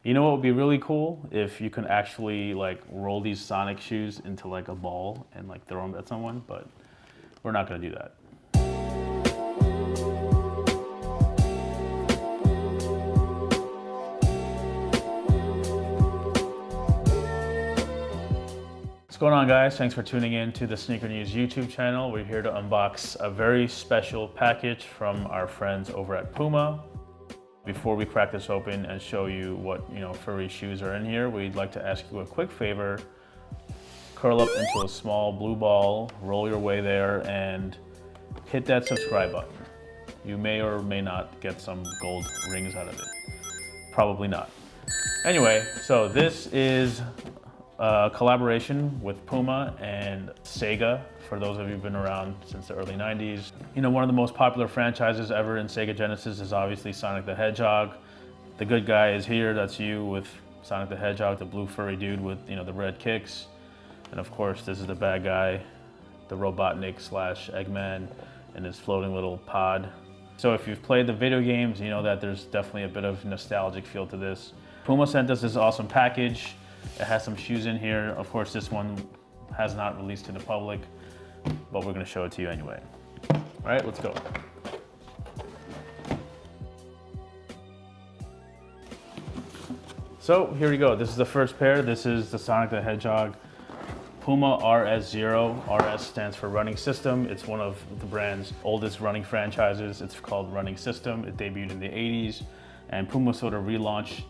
You know what would be really cool? If you can actually like roll these Sonic shoes into like a ball and like throw them at someone, but we're not gonna do that. What's going on, guys? Thanks for tuning in to the Sneaker News YouTube channel. We're here to unbox a very special package from our friends over at Puma. Before we crack this open and show you what furry shoes are in here, we'd like to ask you a quick favor. Curl up into a small blue ball, roll your way there, and hit that subscribe button. You may or may not get some gold rings out of it. Probably not. Anyway, so this is a collaboration with Puma and Sega, for those of you who've been around since the early 90s. One of the most popular franchises ever in Sega Genesis is obviously Sonic the Hedgehog. The good guy is here, that's you with Sonic the Hedgehog, the blue furry dude with the red kicks. And of course, this is the bad guy, the Robotnik / Eggman in his floating little pod. So if you've played the video games, you know that there's definitely a bit of nostalgic feel to this. Puma sent us this awesome package. It has some shoes in here. Of course, this one has not released to the public, but we're gonna show it to you anyway. All right, let's go. So here we go. This is the first pair. This is the Sonic the Hedgehog Puma RS0. RS stands for Running System. It's one of the brand's oldest running franchises. It's called Running System. It debuted in the 80s, and Puma sort of relaunched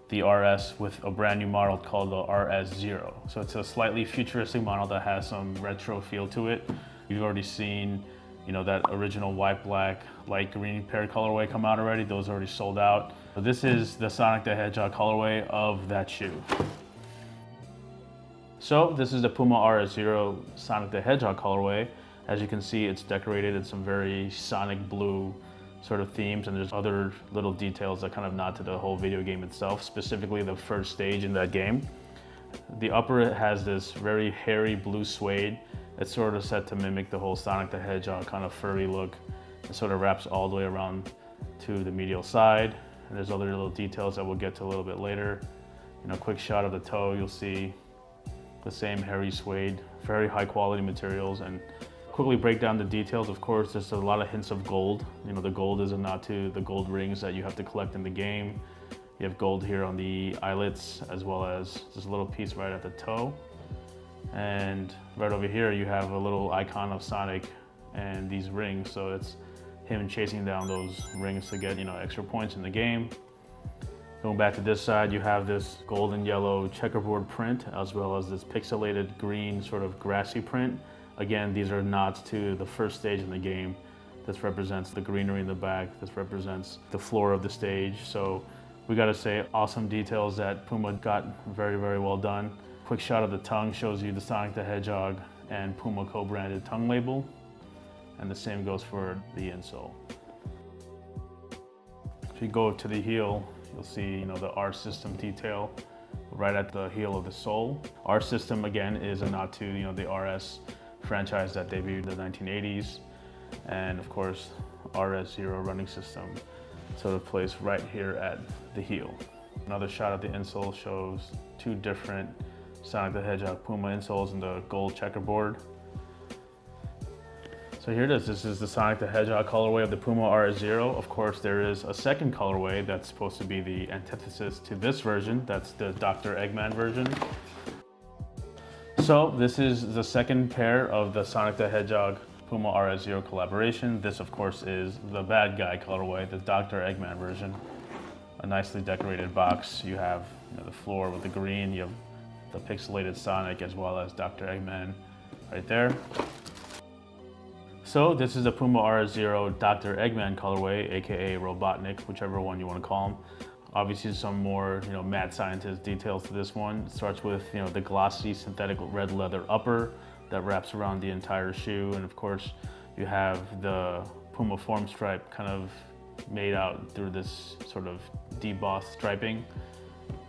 the RS with a brand new model called the RS0. So it's a slightly futuristic model that has some retro feel to it. You've already seen, that original white, black, light green paired colorway come out already. Those are already sold out. So this is the Sonic the Hedgehog colorway of that shoe. So this is the Puma RS0 Sonic the Hedgehog colorway. As you can see, it's decorated in some very Sonic blue sort of themes, and there's other little details that kind of nod to the whole video game itself, specifically the first stage in that game. The upper has this very hairy blue suede. It's sort of set to mimic the whole Sonic the Hedgehog kind of furry look. It sort of wraps all the way around to the medial side, and there's other little details that we'll get to a little bit later. Quick shot of the toe, you'll see the same hairy suede, very high quality materials. And quickly break down the details. Of course, there's a lot of hints of gold. The gold is a nod to the gold rings that you have to collect in the game. You have gold here on the eyelets, as well as this little piece right at the toe. And right over here, you have a little icon of Sonic and these rings. So it's him chasing down those rings to get, extra points in the game. Going back to this side, you have this gold and yellow checkerboard print, as well as this pixelated green sort of grassy print. Again, these are nods to the first stage in the game. This represents the greenery in the back. This represents the floor of the stage. So we gotta say, awesome details that Puma got very, very well done. Quick shot of the tongue shows you the Sonic the Hedgehog and Puma co-branded tongue label. And the same goes for the insole. If you go to the heel, you'll see the R system detail right at the heel of the sole. R system, again, is a nod to the RS franchise that debuted in the 1980s, and of course RS0 Running System sort of placed right here at the heel. Another shot of the insole shows two different Sonic the Hedgehog Puma insoles in the gold checkerboard. So here it is. This is the Sonic the Hedgehog colorway of the Puma RS0. Of course, there is a second colorway that's supposed to be the antithesis to this version. That's the Dr. Eggman version. So this is the second pair of the Sonic the Hedgehog Puma RS0 collaboration. This, of course, is the bad guy colorway, the Dr. Eggman version. A nicely decorated box. You have the floor with the green. You have the pixelated Sonic, as well as Dr. Eggman right there. So this is the Puma RS0 Dr. Eggman colorway, aka Robotnik, whichever one you want to call him. Obviously, some more, mad scientist details to this one. It starts with, the glossy synthetic red leather upper that wraps around the entire shoe. And of course, you have the Puma form stripe kind of made out through this sort of debossed striping.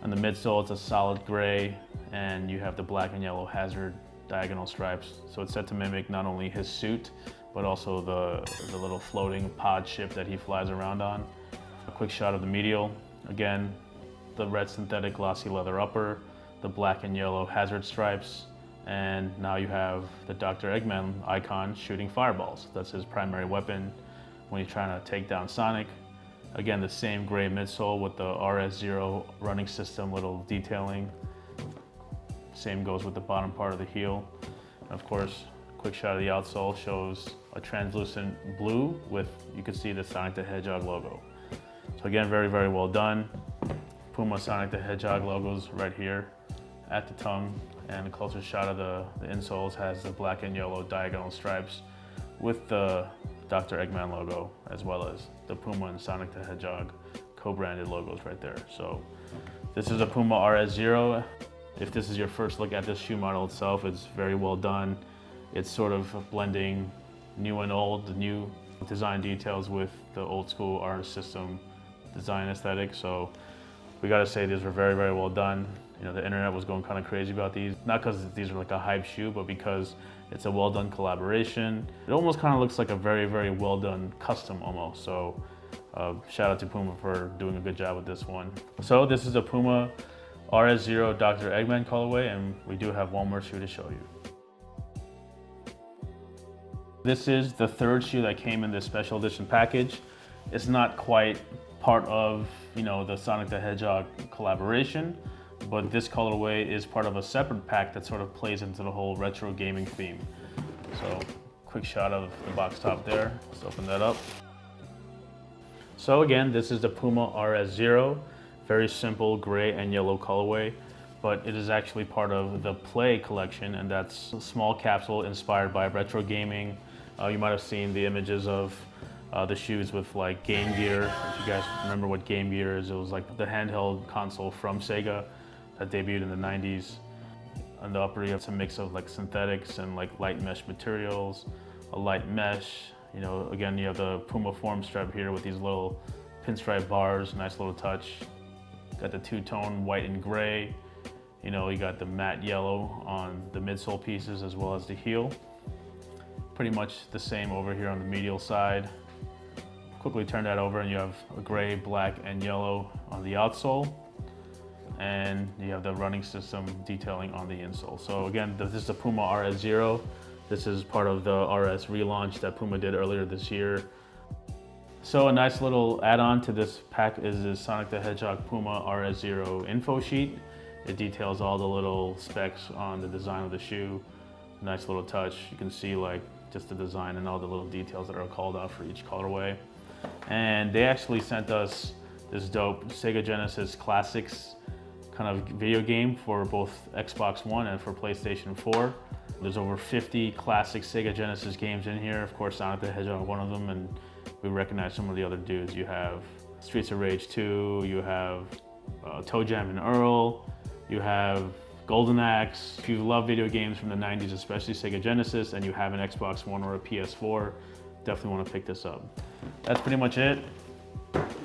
On the midsole, it's a solid gray, and you have the black and yellow hazard diagonal stripes. So it's set to mimic not only his suit, but also the little floating pod ship that he flies around on. A quick shot of the medial. Again, the red synthetic glossy leather upper, the black and yellow hazard stripes, and now you have the Dr. Eggman icon shooting fireballs. That's his primary weapon when he's trying to take down Sonic. Again, the same gray midsole with the RS0 running system, little detailing. Same goes with the bottom part of the heel. And of course, quick shot of the outsole shows a translucent blue with, you can see the Sonic the Hedgehog logo. So again, very, very well done. Puma Sonic the Hedgehog logos right here at the tongue, and a closer shot of the insoles has the black and yellow diagonal stripes with the Dr. Eggman logo, as well as the Puma and Sonic the Hedgehog co-branded logos right there. So this is a Puma RS0. If this is your first look at this shoe model itself, it's very well done. It's sort of blending new and old, the new design details with the old school RS system design aesthetic. So we gotta say these were very, very well done. You know, the internet was going kind of crazy about these, not because these are like a hype shoe, but because it's a well done collaboration. It almost kind of looks like a very, very well done custom almost. So shout out to Puma for doing a good job with this one. So this is a Puma RS0 Dr. Eggman colorway, and we do have one more shoe to show you. This is the third shoe that came in this special edition package. It's not quite part of, you know, the Sonic the Hedgehog collaboration, but this colorway is part of a separate pack that sort of plays into the whole retro gaming theme. So quick shot of the box top there. Let's open that up. So again, this is the Puma RS0, very simple gray and yellow colorway, but it is actually part of the Play collection, and that's a small capsule inspired by retro gaming. You might have seen the images of the shoes with like Game Gear. If you guys remember what Game Gear is, it was like the handheld console from Sega that debuted in the 90s. On the upper, you have some mix of like synthetics and like light mesh materials, a light mesh. You know, again, you have the Puma form strap here with these little pinstripe bars, nice little touch. Got the two-tone white and gray. You know, you got the matte yellow on the midsole pieces as well as the heel. Pretty much the same over here on the medial side. Quickly turn that over and you have a gray, black, and yellow on the outsole. And you have the running system detailing on the insole. So again, this is the Puma RS0. This is part of the RS relaunch that Puma did earlier this year. So a nice little add-on to this pack is the Sonic the Hedgehog Puma RS0 info sheet. It details all the little specs on the design of the shoe. Nice little touch. You can see like just the design and all the little details that are called out for each colorway. And they actually sent us this dope Sega Genesis Classics kind of video game for both Xbox One and for PlayStation 4. There's over 50 classic Sega Genesis games in here. Of course, Sonic the Hedgehog, one of them, and we recognize some of the other dudes. You have Streets of Rage 2, you have Toe Jam and Earl, you have Golden Axe. If you love video games from the 90s, especially Sega Genesis, and you have an Xbox One or a PS4, definitely want to pick this up. That's pretty much it.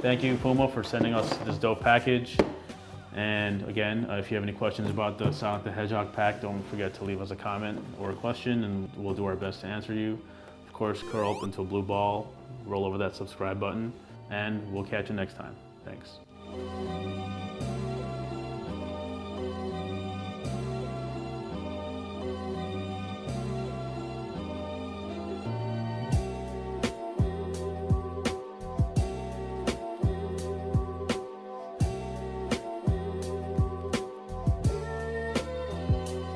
Thank you, Puma, for sending us this dope package. And again, if you have any questions about the Sonic the Hedgehog pack, don't forget to leave us a comment or a question, and we'll do our best to answer you. Of course, curl up into a blue ball, roll over that subscribe button, and we'll catch you next time. Thanks.